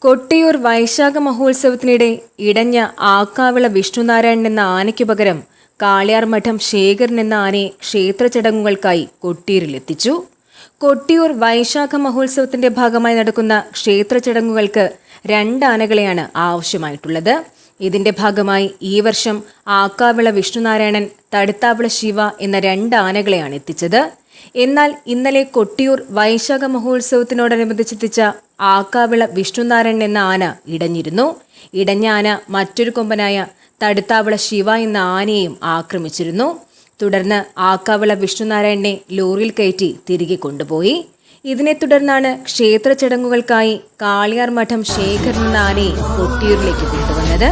കൊട്ടിയൂർ വൈശാഖ മഹോത്സവത്തിനിടെ ഇടഞ്ഞ ആക്കാവിള വിഷ്ണുനാരായണൻ എന്ന ആനയ്ക്കു പകരം കാളിയാർ മഠം ശേഖരൻ എന്ന ആനയെ ക്ഷേത്ര ചടങ്ങുകൾക്കായി കൊട്ടിയൂരിലെത്തിച്ചു. കൊട്ടിയൂർ വൈശാഖ മഹോത്സവത്തിന്റെ ഭാഗമായി നടക്കുന്ന ക്ഷേത്ര ചടങ്ങുകൾക്ക് 2 ആനകളെയാണ് ആവശ്യമായിട്ടുള്ളത്. ഇതിന്റെ ഭാഗമായി ഈ വർഷം ആക്കാവിള വിഷ്ണുനാരായണൻ, തടുത്താവിള ശിവ എന്ന 2 ആനകളെയാണ് എത്തിച്ചത്. എന്നാൽ ഇന്നലെ കൊട്ടിയൂർ വൈശാഖ മഹോത്സവത്തിനോടനുബന്ധിച്ചെത്തിച്ച ആക്കാവിള വിഷ്ണുനാരായണൻ എന്ന ആന ഇടഞ്ഞിരുന്നു. ഇടഞ്ഞ ആന മറ്റൊരു കൊമ്പനായ തടുത്താവിള ശിവ എന്ന ആനയെയും ആക്രമിച്ചിരുന്നു. തുടർന്ന് ആക്കാവിള വിഷ്ണുനാരായണനെ ലോറിയിൽ കയറ്റി തിരികെ കൊണ്ടുപോയി. ഇതിനെ തുടർന്നാണ് ക്ഷേത്ര ചടങ്ങുകൾക്കായി കാളിയാർ മഠം ശേഖരൻ എന്ന ആനയെ കൊട്ടിയൂരിലേക്ക് കൊണ്ടുവന്നത്.